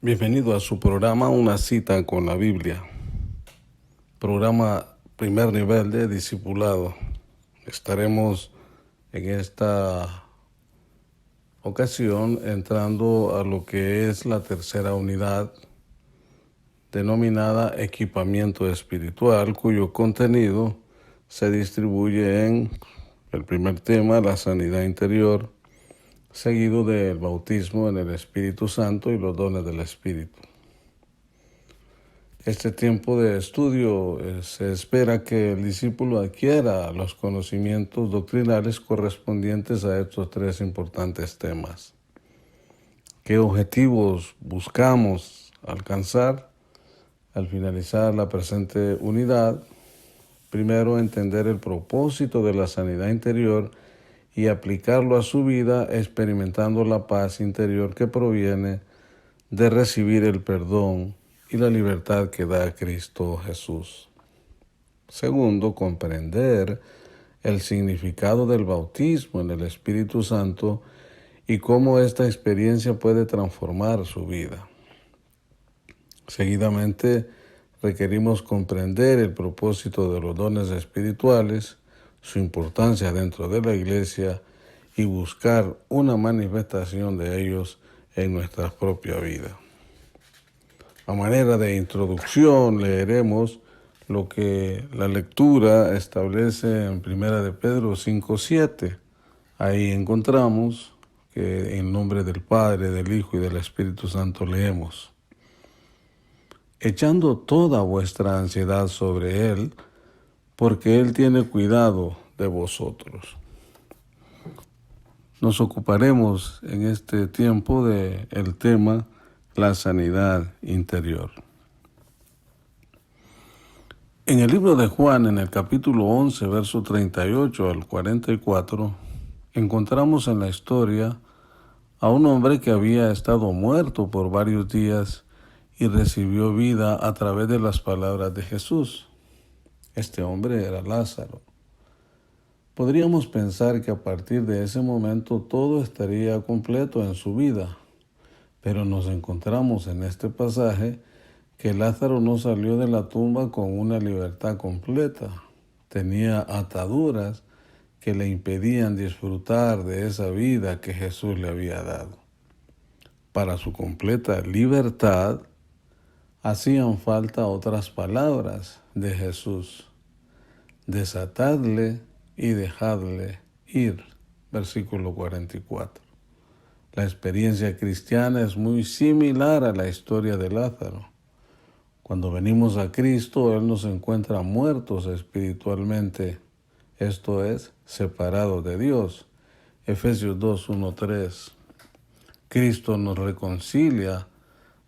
Bienvenido a su programa Una cita con la Biblia, programa primer nivel de discipulado. Estaremos en esta ocasión entrando a lo que es la tercera unidad denominada equipamiento espiritual, cuyo contenido se distribuye en el primer tema, la sanidad interior, seguido del bautismo en el Espíritu Santo y los dones del Espíritu. Este tiempo de estudio se espera que el discípulo adquiera los conocimientos doctrinales correspondientes a estos tres importantes temas. ¿Qué objetivos buscamos alcanzar al finalizar la presente unidad? Primero, entender el propósito de la sanidad interior y aplicarlo a su vida experimentando la paz interior que proviene de recibir el perdón y la libertad que da Cristo Jesús. Segundo, comprender el significado del bautismo en el Espíritu Santo y cómo esta experiencia puede transformar su vida. Seguidamente, requerimos comprender el propósito de los dones espirituales, su importancia dentro de la iglesia y buscar una manifestación de ellos en nuestra propia vida. A manera de introducción leeremos lo que la lectura establece en 1 de Pedro 5:7. Ahí encontramos que en nombre del Padre, del Hijo y del Espíritu Santo leemos: echando toda vuestra ansiedad sobre Él, porque Él tiene cuidado de vosotros. Nos ocuparemos en este tiempo del tema la sanidad interior. En el libro de Juan, en el capítulo 11, verso 38 al 44, encontramos en la historia a un hombre que había estado muerto por varios días y recibió vida a través de las palabras de Jesús. Este hombre era Lázaro. Podríamos pensar que a partir de ese momento todo estaría completo en su vida, pero nos encontramos en este pasaje que Lázaro no salió de la tumba con una libertad completa. Tenía ataduras que le impedían disfrutar de esa vida que Jesús le había dado. Para su completa libertad, hacían falta otras palabras de Jesús: desatadle y dejadle ir. Versículo 44. La experiencia cristiana es muy similar a la historia de Lázaro. Cuando venimos a Cristo, Él nos encuentra muertos espiritualmente, esto es, separados de Dios. Efesios 2:1-3. Cristo nos reconcilia,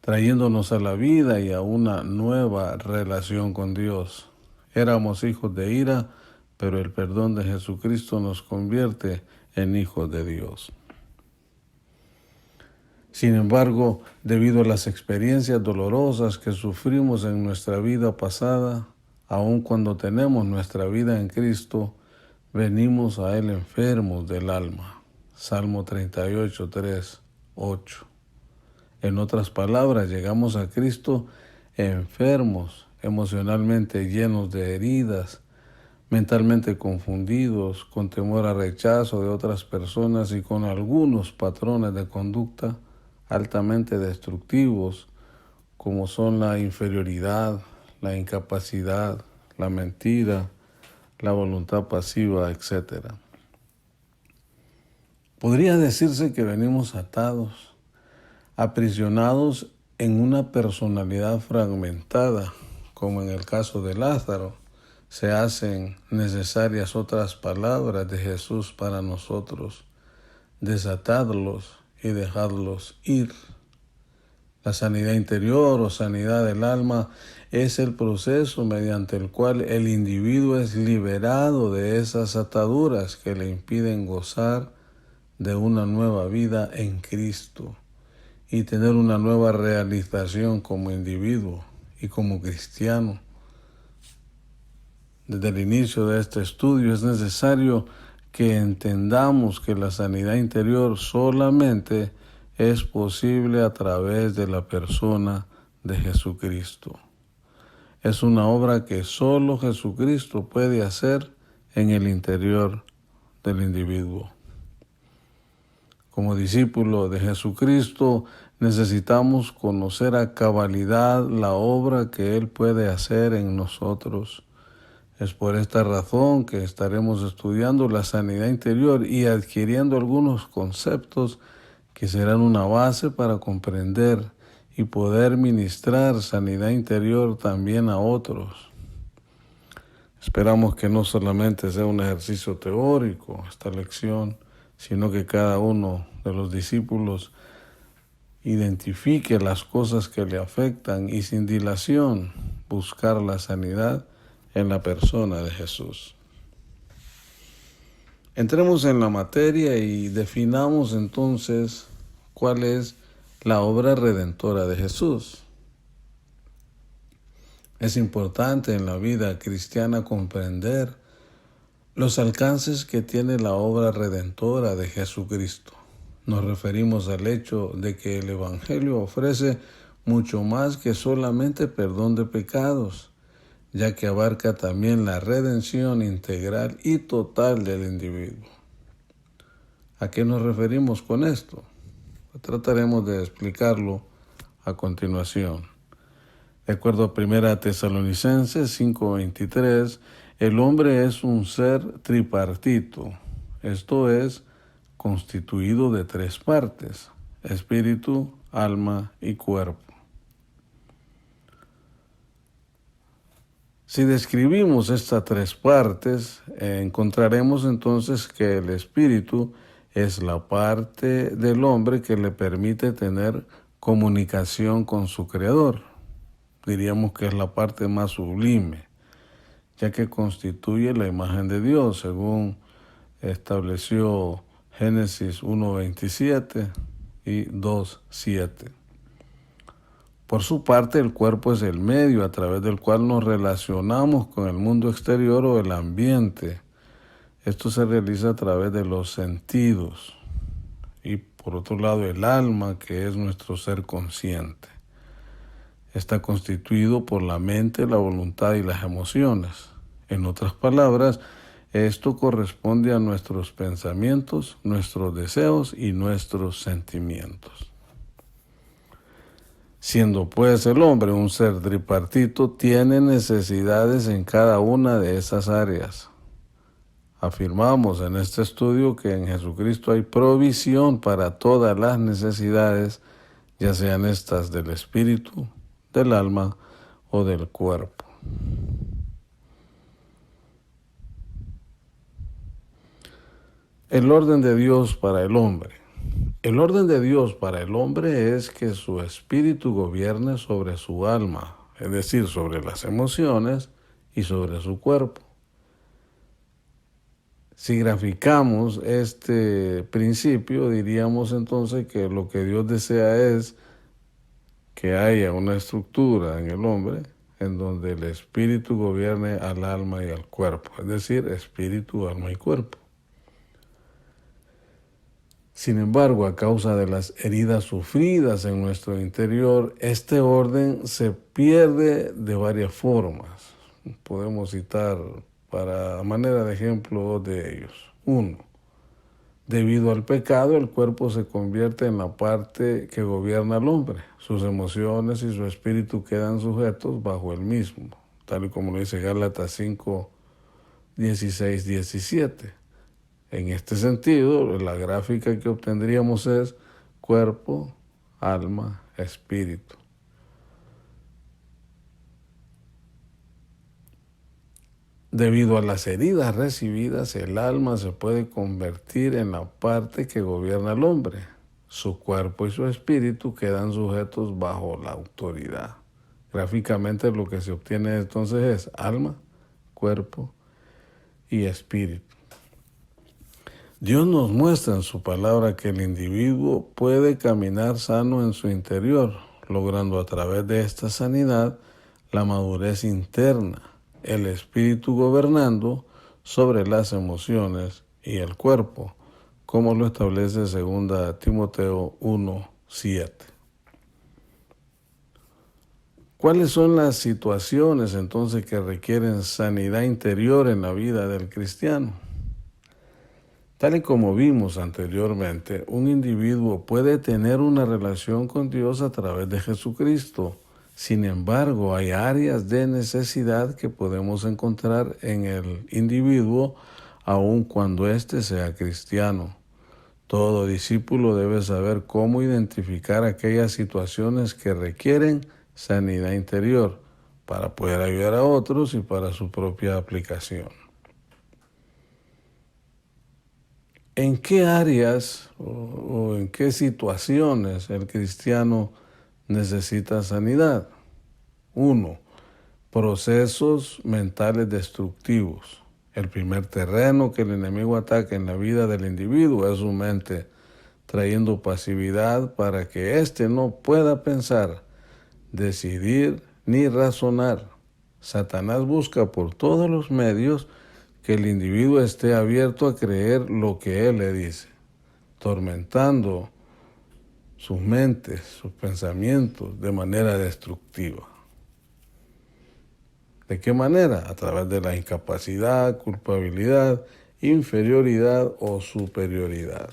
trayéndonos a la vida y a una nueva relación con Dios. Éramos hijos de ira, pero el perdón de Jesucristo nos convierte en hijos de Dios. Sin embargo, debido a las experiencias dolorosas que sufrimos en nuestra vida pasada, aun cuando tenemos nuestra vida en Cristo, venimos a Él enfermos del alma. Salmo 38:3-8. En otras palabras, llegamos a Cristo enfermos, emocionalmente llenos de heridas, mentalmente confundidos, con temor a rechazo de otras personas y con algunos patrones de conducta altamente destructivos, como son la inferioridad, la incapacidad, la mentira, la voluntad pasiva, etc. Podría decirse que venimos atados, aprisionados en una personalidad fragmentada, como en el caso de Lázaro. Se hacen necesarias otras palabras de Jesús para nosotros: desatadlos y dejadlos ir. La sanidad interior o sanidad del alma es el proceso mediante el cual el individuo es liberado de esas ataduras que le impiden gozar de una nueva vida en Cristo y tener una nueva realización como individuo y como cristiano. Desde el inicio de este estudio es necesario que entendamos que la sanidad interior solamente es posible a través de la persona de Jesucristo. Es una obra que solo Jesucristo puede hacer en el interior del individuo. Como discípulo de Jesucristo, necesitamos conocer a cabalidad la obra que Él puede hacer en nosotros. Es por esta razón que estaremos estudiando la sanidad interior y adquiriendo algunos conceptos que serán una base para comprender y poder ministrar sanidad interior también a otros. Esperamos que no solamente sea un ejercicio teórico esta lección, sino que cada uno de los discípulos identifique las cosas que le afectan y sin dilación buscar la sanidad en la persona de Jesús. Entremos en la materia y definamos entonces cuál es la obra redentora de Jesús. Es importante en la vida cristiana comprender los alcances que tiene la obra redentora de Jesucristo. Nos referimos al hecho de que el Evangelio ofrece mucho más que solamente perdón de pecados, ya que abarca también la redención integral y total del individuo. ¿A qué nos referimos con esto? Trataremos de explicarlo a continuación. De acuerdo a 1 Tesalonicenses 5:23, el hombre es un ser tripartito, esto es, constituido de 3 partes, espíritu, alma y cuerpo. Si describimos estas 3 partes, encontraremos entonces que el espíritu es la parte del hombre que le permite tener comunicación con su Creador. Diríamos que es la parte más sublime, ya que constituye la imagen de Dios, según estableció Génesis 1:27 y 2:7. Por su parte, el cuerpo es el medio a través del cual nos relacionamos con el mundo exterior o el ambiente. Esto se realiza a través de los sentidos. Y por otro lado, el alma, que es nuestro ser consciente. Está constituido por la mente, la voluntad y las emociones. En otras palabras, esto corresponde a nuestros pensamientos, nuestros deseos y nuestros sentimientos. Siendo pues el hombre un ser tripartito, tiene necesidades en cada una de esas áreas. Afirmamos en este estudio que en Jesucristo hay provisión para todas las necesidades, ya sean estas del espíritu, del alma o del cuerpo. El orden de Dios para el hombre. El orden de Dios para el hombre es que su espíritu gobierne sobre su alma, es decir, sobre las emociones y sobre su cuerpo. Si graficamos este principio, diríamos entonces que lo que Dios desea es que haya una estructura en el hombre en donde el espíritu gobierne al alma y al cuerpo, es decir, espíritu, alma y cuerpo. Sin embargo, a causa de las heridas sufridas en nuestro interior, este orden se pierde de varias formas. Podemos citar para manera de ejemplo 2 de ellos. 1. Debido al pecado, el cuerpo se convierte en la parte que gobierna al hombre. Sus emociones y su espíritu quedan sujetos bajo él mismo, tal y como lo dice Gálatas 5:16-17. En este sentido, la gráfica que obtendríamos es cuerpo, alma, espíritu. Debido a las heridas recibidas, el alma se puede convertir en la parte que gobierna al hombre. Su cuerpo y su espíritu quedan sujetos bajo la autoridad. Gráficamente lo que se obtiene entonces es alma, cuerpo y espíritu. Dios nos muestra en su palabra que el individuo puede caminar sano en su interior, logrando a través de esta sanidad la madurez interna, el espíritu gobernando sobre las emociones y el cuerpo, como lo establece 2 Timoteo 1:7. ¿Cuáles son las situaciones entonces que requieren sanidad interior en la vida del cristiano? Tal y como vimos anteriormente, un individuo puede tener una relación con Dios a través de Jesucristo. Sin embargo, hay áreas de necesidad que podemos encontrar en el individuo aun cuando éste sea cristiano. Todo discípulo debe saber cómo identificar aquellas situaciones que requieren sanidad interior para poder ayudar a otros y para su propia aplicación. ¿En qué áreas o en qué situaciones el cristiano necesita sanidad? 1. Procesos mentales destructivos. El primer terreno que el enemigo ataca en la vida del individuo es su mente, trayendo pasividad para que éste no pueda pensar, decidir ni razonar. Satanás busca por todos los medios que el individuo esté abierto a creer lo que él le dice, tormentando sus mentes, sus pensamientos de manera destructiva. ¿De qué manera? A través de la incapacidad, culpabilidad, inferioridad o superioridad.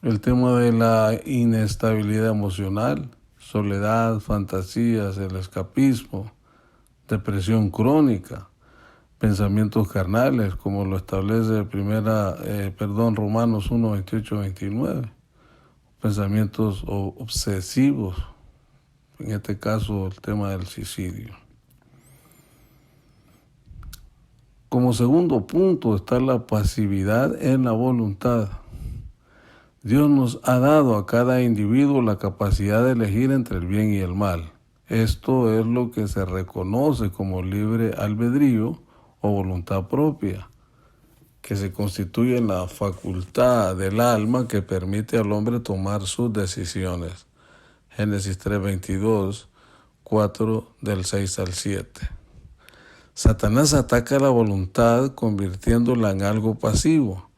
El tema de la inestabilidad emocional, soledad, fantasías, el escapismo, depresión crónica, pensamientos carnales, como lo establece Romanos 1, 28, 29, pensamientos obsesivos, en este caso el tema del suicidio. Como segundo punto está la pasividad en la voluntad. Dios nos ha dado a cada individuo la capacidad de elegir entre el bien y el mal. Esto es lo que se reconoce como libre albedrío o voluntad propia, que se constituye en la facultad del alma que permite al hombre tomar sus decisiones. Génesis 3:22, 4 del 6 al 7. Satanás ataca la voluntad convirtiéndola en algo pasivo,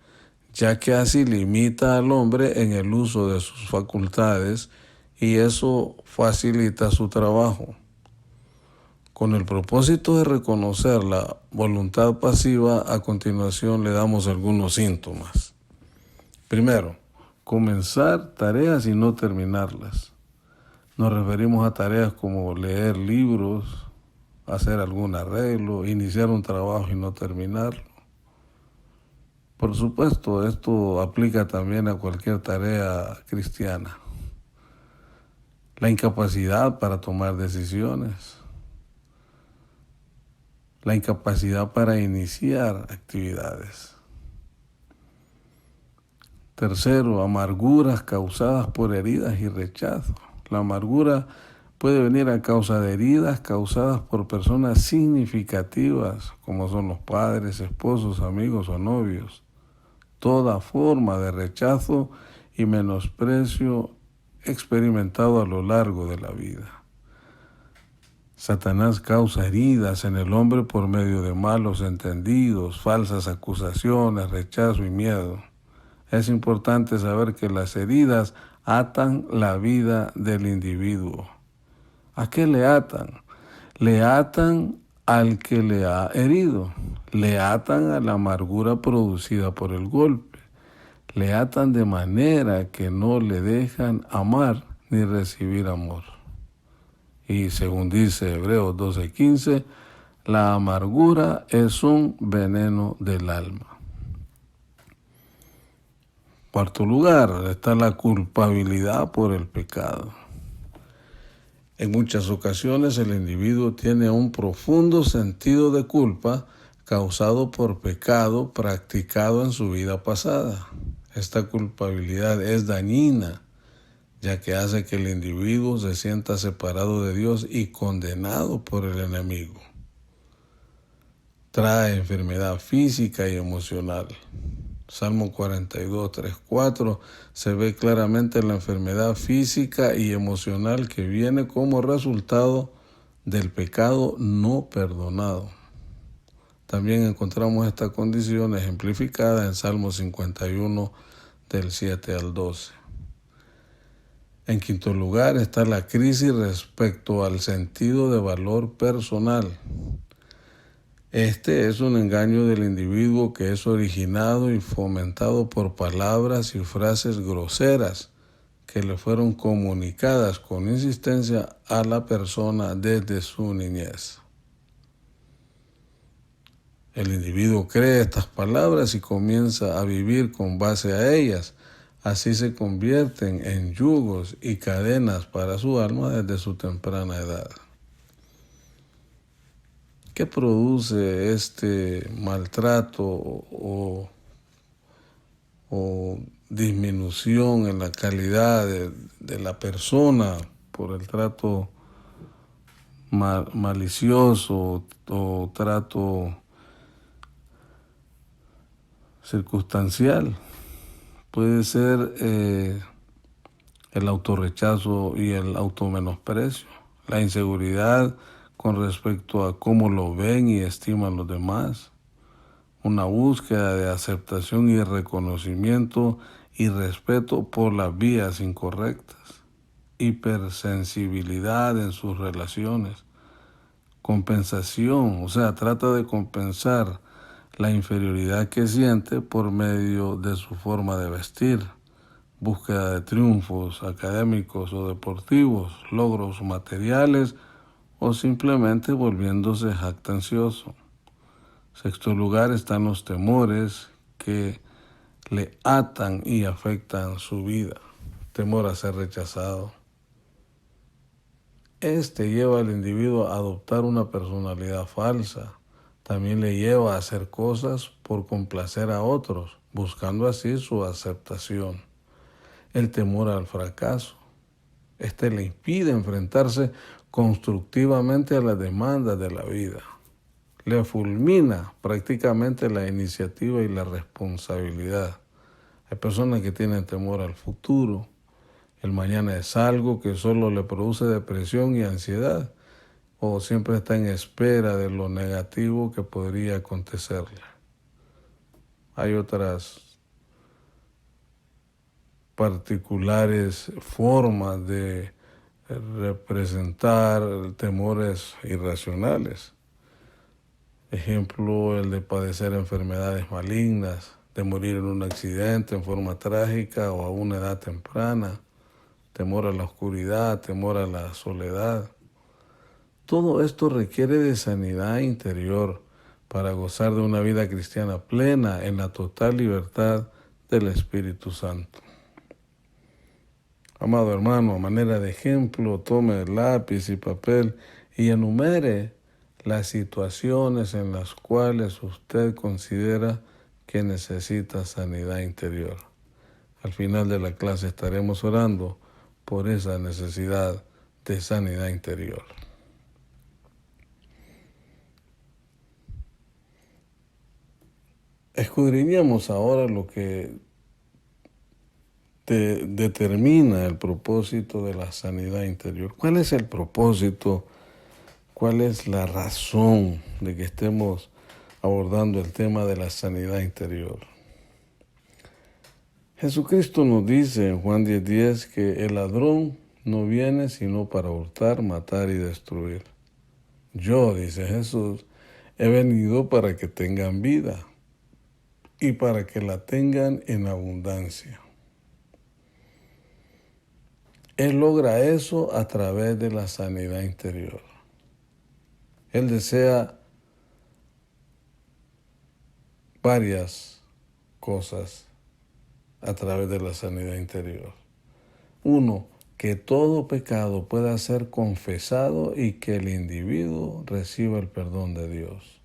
ya que así limita al hombre en el uso de sus facultades y eso facilita su trabajo. Con el propósito de reconocer la voluntad pasiva, a continuación le damos algunos síntomas. Primero, comenzar tareas y no terminarlas. Nos referimos a tareas como leer libros, hacer algún arreglo, iniciar un trabajo y no terminarlo. Por supuesto, esto aplica también a cualquier tarea cristiana. La incapacidad para tomar decisiones. La incapacidad para iniciar actividades. Tercero, amarguras causadas por heridas y rechazo. La amargura puede venir a causa de heridas causadas por personas significativas, como son los padres, esposos, amigos o novios. Toda forma de rechazo y menosprecio experimentado a lo largo de la vida. Satanás causa heridas en el hombre por medio de malos entendidos, falsas acusaciones, rechazo y miedo. Es importante saber que las heridas atan la vida del individuo. ¿A qué le atan? Le atan al que le ha herido, le atan a la amargura producida por el golpe, le atan de manera que no le dejan amar ni recibir amor. Y según dice Hebreos 12:15, la amargura es un veneno del alma. Cuarto lugar, está la culpabilidad por el pecado. En muchas ocasiones el individuo tiene un profundo sentido de culpa causado por pecado practicado en su vida pasada. Esta culpabilidad es dañina, ya que hace que el individuo se sienta separado de Dios y condenado por el enemigo. Trae enfermedad física y emocional. Salmo 42, 3, 4 se ve claramente la enfermedad física y emocional que viene como resultado del pecado no perdonado. También encontramos esta condición ejemplificada en Salmo 51 del 7 al 12. En quinto lugar está la crisis respecto al sentido de valor personal. Este es un engaño del individuo que es originado y fomentado por palabras y frases groseras que le fueron comunicadas con insistencia a la persona desde su niñez. El individuo cree estas palabras y comienza a vivir con base a ellas. Así se convierten en yugos y cadenas para su alma desde su temprana edad. ¿Qué produce este maltrato o disminución en la calidad de la persona por el trato malicioso o trato circunstancial? Puede ser el autorrechazo y el automenosprecio, la inseguridad con respecto a cómo lo ven y estiman los demás, una búsqueda de aceptación y reconocimiento y respeto por las vías incorrectas, hipersensibilidad en sus relaciones, compensación, o sea, trata de compensar la inferioridad que siente por medio de su forma de vestir, búsqueda de triunfos académicos o deportivos, logros materiales o simplemente volviéndose jactancioso. Sexto lugar están los temores que le atan y afectan su vida. Temor a ser rechazado. Este lleva al individuo a adoptar una personalidad falsa. También le lleva a hacer cosas por complacer a otros, buscando así su aceptación. El temor al fracaso. Este le impide enfrentarse constructivamente a las demandas de la vida. Le fulmina prácticamente la iniciativa y la responsabilidad. Hay personas que tienen temor al futuro. El mañana es algo que solo le produce depresión y ansiedad, o siempre está en espera de lo negativo que podría acontecerle. Hay otras particulares formas de representar temores irracionales. Ejemplo, el de padecer enfermedades malignas, de morir en un accidente en forma trágica o a una edad temprana, temor a la oscuridad, temor a la soledad. Todo esto requiere de sanidad interior para gozar de una vida cristiana plena en la total libertad del Espíritu Santo. Amado hermano, a manera de ejemplo, tome lápiz y papel y enumere las situaciones en las cuales usted considera que necesita sanidad interior. Al final de la clase estaremos orando por esa necesidad de sanidad interior. Escudriñamos ahora lo que determina el propósito de la sanidad interior. ¿Cuál es el propósito? ¿Cuál es la razón de que estemos abordando el tema de la sanidad interior? Jesucristo nos dice en Juan 10:10 que el ladrón no viene sino para hurtar, matar y destruir. Yo, dice Jesús, he venido para que tengan vida y para que la tengan en abundancia. Él logra eso a través de la sanidad interior. Él desea varias cosas a través de la sanidad interior. Uno, que todo pecado pueda ser confesado y que el individuo reciba el perdón de Dios.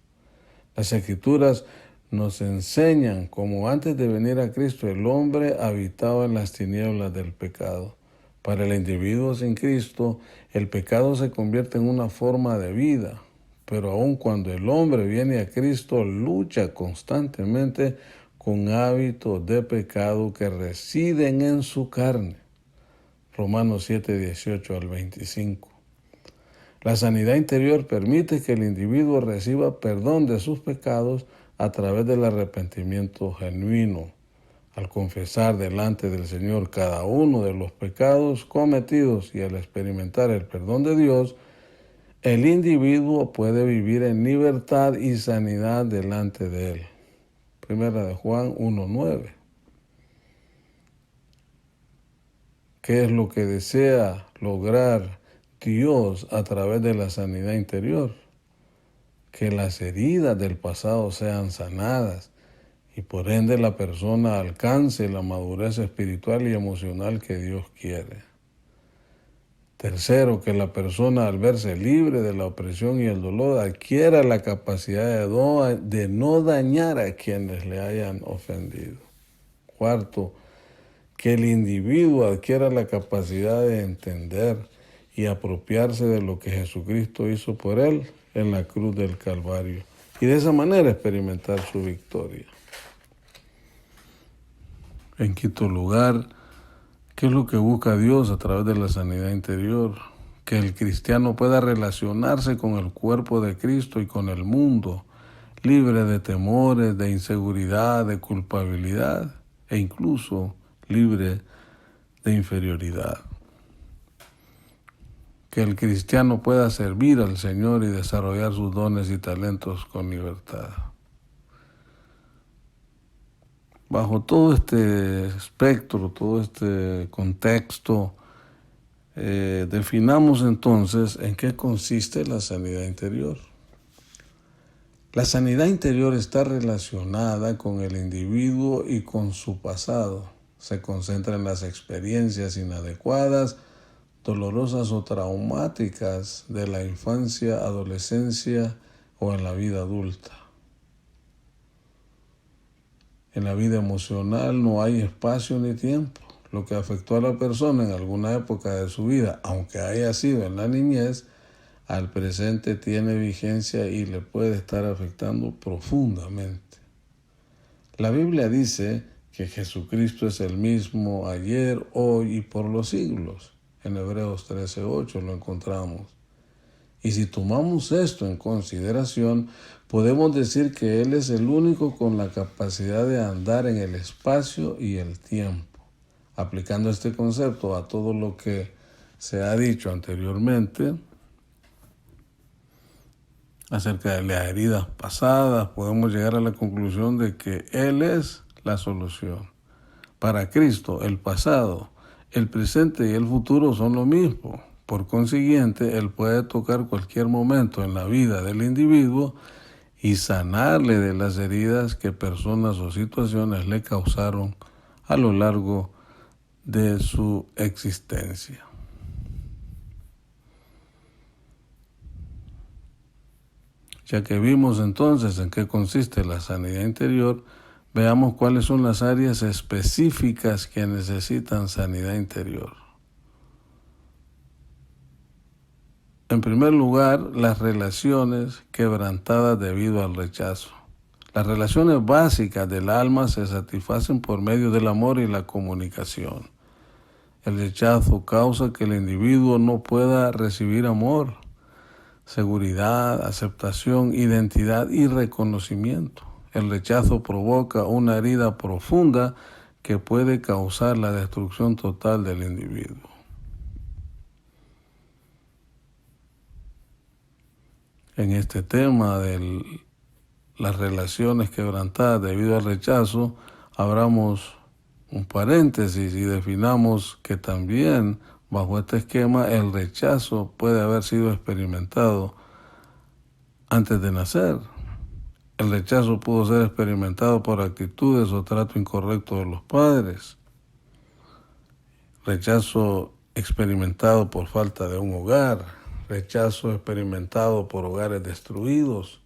Las Escrituras nos enseñan cómo antes de venir a Cristo el hombre habitaba en las tinieblas del pecado. Para el individuo sin Cristo, el pecado se convierte en una forma de vida, pero aun cuando el hombre viene a Cristo, lucha constantemente con hábitos de pecado que residen en su carne. Romanos 7:18 al 25. La sanidad interior permite que el individuo reciba perdón de sus pecados a través del arrepentimiento genuino. Al confesar delante del Señor cada uno de los pecados cometidos y al experimentar el perdón de Dios, el individuo puede vivir en libertad y sanidad delante de Él. Primera de Juan 1:9. ¿Qué es lo que desea lograr Dios a través de la sanidad interior? Que las heridas del pasado sean sanadas y por ende la persona alcance la madurez espiritual y emocional que Dios quiere. Tercero, que la persona al verse libre de la opresión y el dolor adquiera la capacidad de no dañar a quienes le hayan ofendido. Cuarto, que el individuo adquiera la capacidad de entender y apropiarse de lo que Jesucristo hizo por él en la cruz del Calvario y de esa manera experimentar su victoria. En quinto lugar, ¿qué es lo que busca Dios a través de la sanidad interior? Que el cristiano pueda relacionarse con el cuerpo de Cristo y con el mundo, libre de temores, de inseguridad, de culpabilidad e incluso libre de inferioridad. Que el cristiano pueda servir al Señor y desarrollar sus dones y talentos con libertad. Bajo todo este espectro, todo este contexto, definamos entonces en qué consiste la sanidad interior. La sanidad interior está relacionada con el individuo y con su pasado. Se concentra en las experiencias inadecuadas, dolorosas o traumáticas de la infancia, adolescencia o en la vida adulta. En la vida emocional no hay espacio ni tiempo. Lo que afectó a la persona en alguna época de su vida, aunque haya sido en la niñez, al presente tiene vigencia y le puede estar afectando profundamente. La Biblia dice que Jesucristo es el mismo ayer, hoy y por los siglos. En Hebreos 13:8 lo encontramos. Y si tomamos esto en consideración, podemos decir que Él es el único con la capacidad de andar en el espacio y el tiempo. Aplicando este concepto a todo lo que se ha dicho anteriormente acerca de las heridas pasadas, podemos llegar a la conclusión de que Él es la solución. Para Cristo, el pasado, el presente y el futuro son lo mismo. Por consiguiente, Él puede tocar cualquier momento en la vida del individuo y sanarle de las heridas que personas o situaciones le causaron a lo largo de su existencia. Ya que vimos entonces en qué consiste la sanidad interior, veamos cuáles son las áreas específicas que necesitan sanidad interior. En primer lugar, las relaciones quebrantadas debido al rechazo. Las relaciones básicas del alma se satisfacen por medio del amor y la comunicación. El rechazo causa que el individuo no pueda recibir amor, seguridad, aceptación, identidad y reconocimiento. El rechazo provoca una herida profunda que puede causar la destrucción total del individuo. En este tema de las relaciones quebrantadas debido al rechazo, abramos un paréntesis y definamos que también bajo este esquema el rechazo puede haber sido experimentado antes de nacer. El rechazo pudo ser experimentado por actitudes o trato incorrecto de los padres. Rechazo experimentado por falta de un hogar. Rechazo experimentado por hogares destruidos.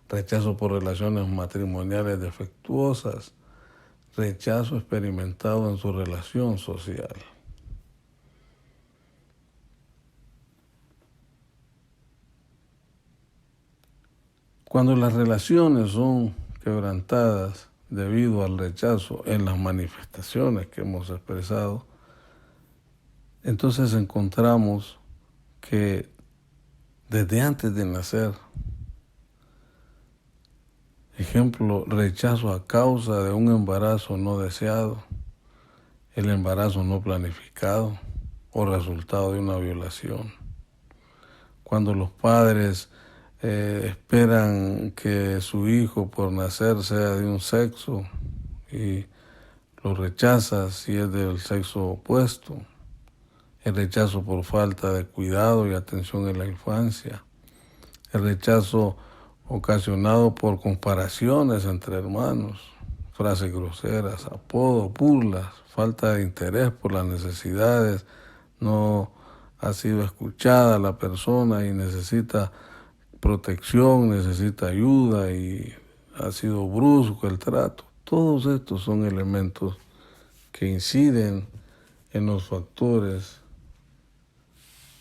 Rechazo por relaciones matrimoniales defectuosas. Rechazo experimentado en su relación social. Cuando las relaciones son quebrantadas debido al rechazo en las manifestaciones que hemos expresado, entonces encontramos que desde antes de nacer. Ejemplo, rechazo a causa de un embarazo no deseado, el embarazo no planificado o resultado de una violación. Cuando los padres esperan que su hijo por nacer sea de un sexo y lo rechaza si es del sexo opuesto, el rechazo por falta de cuidado y atención en la infancia, el rechazo ocasionado por comparaciones entre hermanos, frases groseras, apodos, burlas, falta de interés por las necesidades, no ha sido escuchada la persona y necesita protección, necesita ayuda y ha sido brusco el trato. Todos estos son elementos que inciden en los factores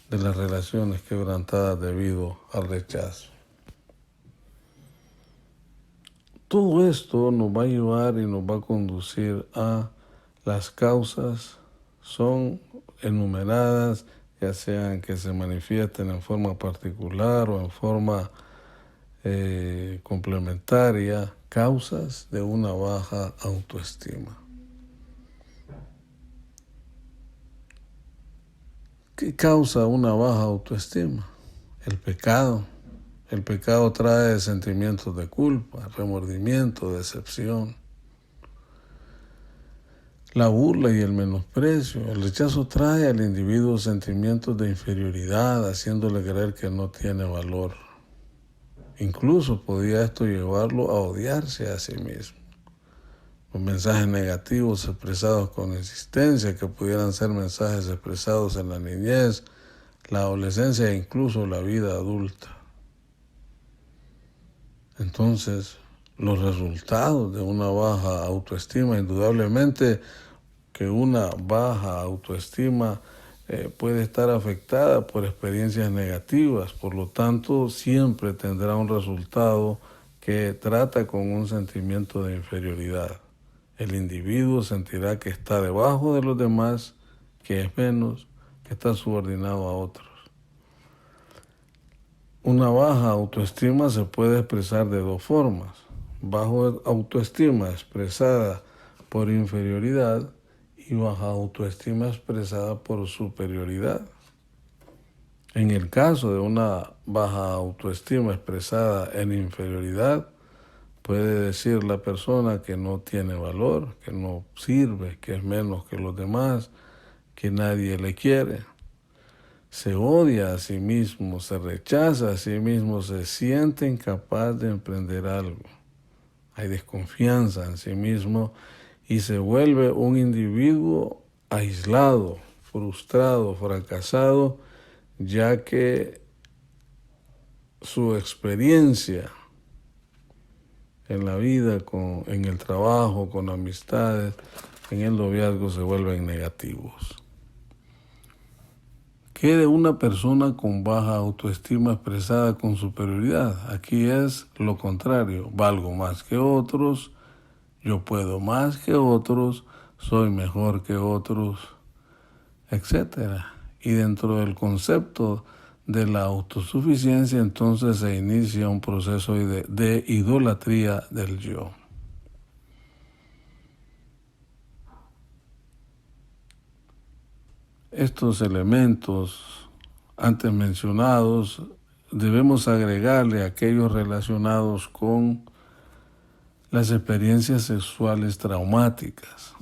de las relaciones quebrantadas debido al rechazo. Todo esto nos va a llevar y nos va a conducir a las causas, son enumeradas, ya sean que se manifiesten en forma particular o en forma complementaria, causas de una baja autoestima. ¿Qué causa una baja autoestima? El pecado. El pecado trae sentimientos de culpa, remordimiento, decepción. La burla y el menosprecio. El rechazo trae al individuo sentimientos de inferioridad, haciéndole creer que no tiene valor. Incluso podía esto llevarlo a odiarse a sí mismo. Los mensajes negativos expresados con insistencia, que pudieran ser mensajes expresados en la niñez, la adolescencia e incluso la vida adulta. Entonces, los resultados de una baja autoestima, indudablemente que una baja autoestima puede estar afectada por experiencias negativas, por lo tanto, siempre tendrá un resultado que trata con un sentimiento de inferioridad. El individuo sentirá que está debajo de los demás, que es menos, que está subordinado a otros. Una baja autoestima se puede expresar de dos formas. Baja autoestima expresada por inferioridad y baja autoestima expresada por superioridad. En el caso de una baja autoestima expresada en inferioridad, puede decir la persona que no tiene valor, que no sirve, que es menos que los demás, que nadie le quiere. Se odia a sí mismo, se rechaza a sí mismo, se siente incapaz de emprender algo. Hay desconfianza en sí mismo y se vuelve un individuo aislado, frustrado, fracasado, ya que su experiencia en la vida, en el trabajo, con amistades, en el noviazgo se vuelven negativos. ¿Qué de una persona con baja autoestima expresada con superioridad? Aquí es lo contrario. Valgo más que otros, yo puedo más que otros, soy mejor que otros, etc. Y dentro del concepto de la autosuficiencia, entonces se inicia un proceso de idolatría del yo. Estos elementos antes mencionados debemos agregarle aquellos relacionados con las experiencias sexuales traumáticas.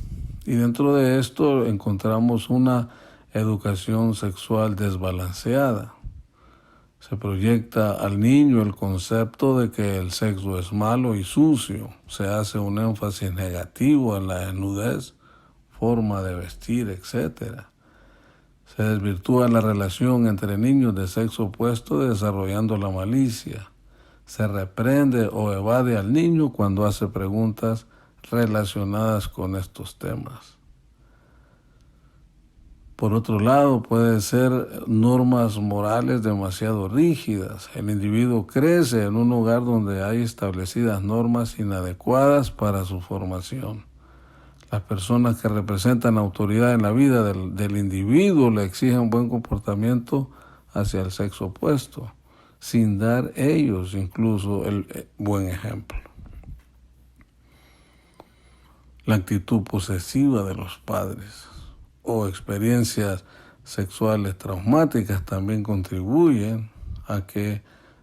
Y dentro de esto encontramos una educación sexual desbalanceada. Se proyecta al niño el concepto de que el sexo es malo y sucio. Se hace un énfasis negativo en la desnudez, forma de vestir, etc. Se desvirtúa la relación entre niños de sexo opuesto desarrollando la malicia. Se reprende o evade al niño cuando hace preguntas relacionadas con estos temas. Por otro lado, puede ser normas morales demasiado rígidas. El individuo crece en un hogar donde hay establecidas normas inadecuadas para su formación. Las personas que representan autoridad en la vida del individuo le exigen buen comportamiento hacia el sexo opuesto. sin dar ellos incluso el buen ejemplo. La actitud posesiva de los padres o experiencias sexuales traumáticas también contribuyen a que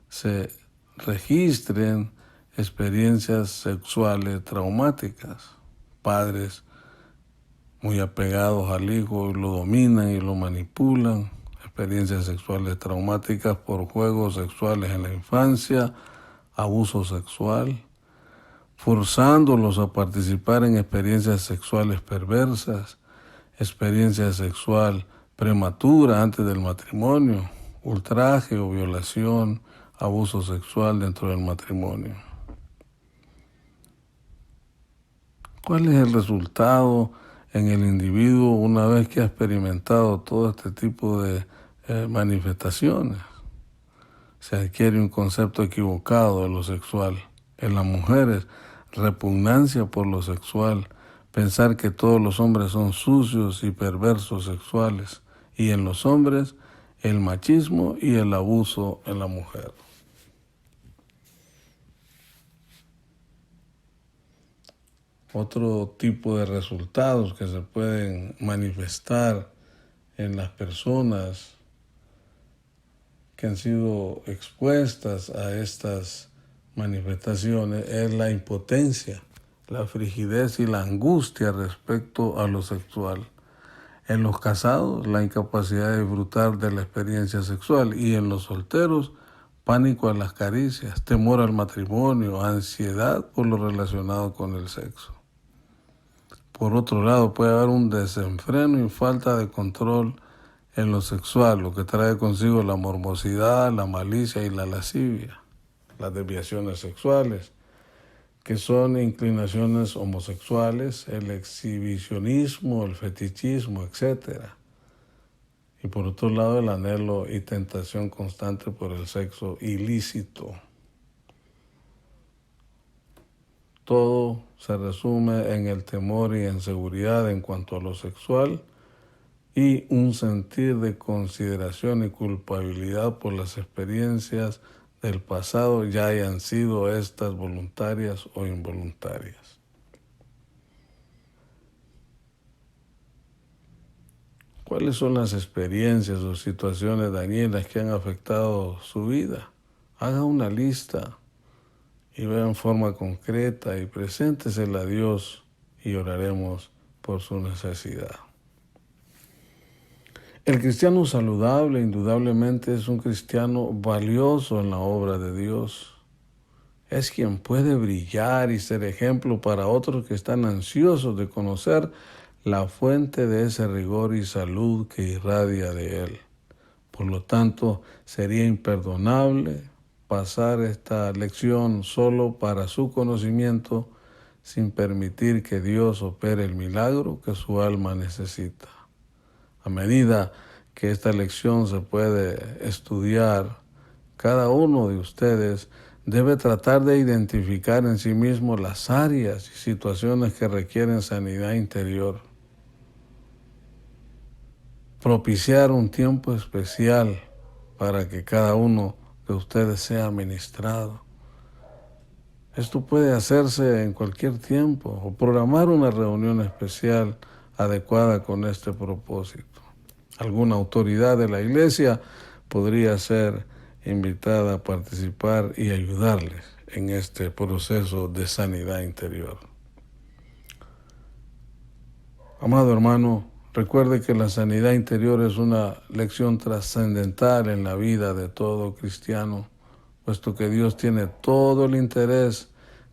se registren experiencias sexuales traumáticas. Padres muy apegados al hijo lo dominan y lo manipulan. Experiencias sexuales traumáticas por juegos sexuales en la infancia, abuso sexual, forzándolos a participar en experiencias sexuales perversas, experiencia sexual prematura antes del matrimonio, ultraje o violación, abuso sexual dentro del matrimonio. ¿Cuál es el resultado en el individuo una vez que ha experimentado todo este tipo de manifestaciones? Se adquiere un concepto equivocado de lo sexual. En las mujeres, repugnancia por lo sexual, pensar que todos los hombres son sucios y perversos sexuales, y en los hombres, el machismo y el abuso en la mujer. Otro tipo de resultados que se pueden manifestar en las personas que han sido expuestas a estas manifestaciones es la impotencia, la frigidez y la angustia respecto a lo sexual. En los casados, la incapacidad de disfrutar de la experiencia sexual, y en los solteros, pánico a las caricias, temor al matrimonio, ansiedad por lo relacionado con el sexo. Por otro lado, puede haber un desenfreno y falta de control en lo sexual, lo que trae consigo la morbosidad, la malicia y la lascivia, las desviaciones sexuales, que son inclinaciones homosexuales, el exhibicionismo, el fetichismo, etc. Y por otro lado, el anhelo y tentación constante por el sexo ilícito. Todo se resume en el temor y inseguridad en cuanto a lo sexual y un sentir de consideración y culpabilidad por las experiencias del pasado, ya hayan sido estas voluntarias o involuntarias. ¿Cuáles son las experiencias o situaciones dañinas que han afectado su vida? Haga una lista y vea en forma concreta y preséntesela a Dios y oraremos por su necesidad. El cristiano saludable indudablemente es un cristiano valioso en la obra de Dios. Es quien puede brillar y ser ejemplo para otros que están ansiosos de conocer la fuente de ese rigor y salud que irradia de él. Por lo tanto, sería imperdonable pasar esta lección solo para su conocimiento sin permitir que Dios opere el milagro que su alma necesita. A medida que esta lección se puede estudiar, cada uno de ustedes debe tratar de identificar en sí mismo las áreas y situaciones que requieren sanidad interior. Propiciar un tiempo especial para que cada uno de ustedes sea ministrado. Esto puede hacerse en cualquier tiempo o programar una reunión especial adecuada con este propósito. Alguna autoridad de la iglesia podría ser invitada a participar y ayudarles en este proceso de sanidad interior. Amado hermano, recuerde que la sanidad interior es una lección trascendental en la vida de todo cristiano, puesto que Dios tiene todo el interés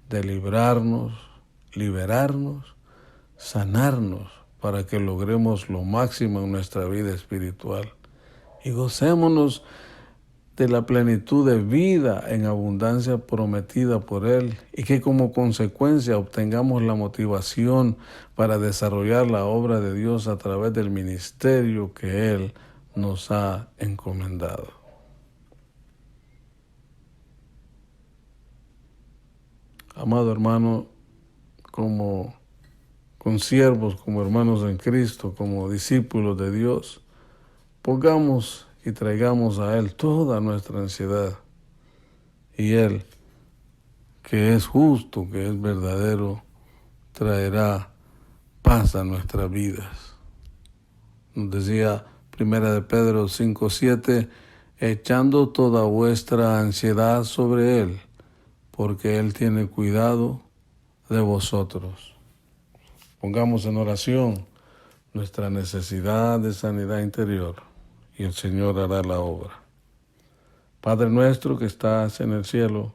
de librarnos, liberarnos, sanarnos, para que logremos lo máximo en nuestra vida espiritual y gocémonos de la plenitud de vida en abundancia prometida por Él, y que como consecuencia obtengamos la motivación para desarrollar la obra de Dios a través del ministerio que Él nos ha encomendado. Amado hermano, como consiervos, como hermanos en Cristo, como discípulos de Dios, pongamos y traigamos a Él toda nuestra ansiedad y Él, que es justo, que es verdadero, traerá paz a nuestras vidas. Nos decía Primera de Pedro 5:7, echando toda vuestra ansiedad sobre Él, porque Él tiene cuidado de vosotros. Pongamos en oración nuestra necesidad de sanidad interior y el Señor hará la obra. Padre nuestro que estás en el cielo,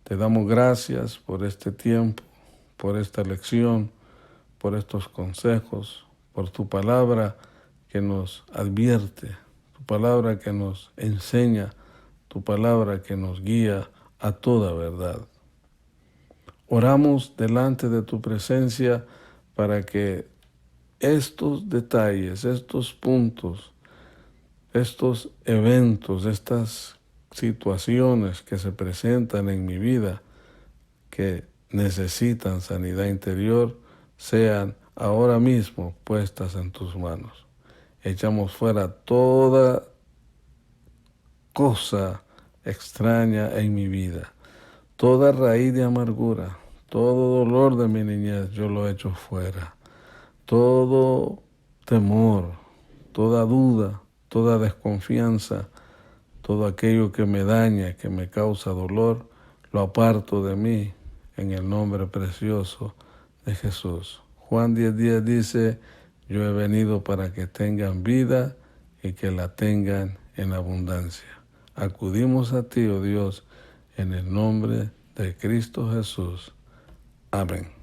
te damos gracias por este tiempo, por esta lección, por estos consejos, por tu palabra que nos advierte, tu palabra que nos enseña, tu palabra que nos guía a toda verdad. Oramos delante de tu presencia para que estos detalles, estos puntos, estos eventos, estas situaciones que se presentan en mi vida, que necesitan sanidad interior, sean ahora mismo puestas en tus manos. Echamos fuera toda cosa extraña en mi vida, toda raíz de amargura, todo dolor de mi niñez, yo lo echo fuera. Todo temor, toda duda, toda desconfianza, todo aquello que me daña, que me causa dolor, lo aparto de mí en el nombre precioso de Jesús. Juan 10:10 dice, yo he venido para que tengan vida y que la tengan en abundancia. Acudimos a ti, oh Dios, en el nombre de Cristo Jesús. Amén.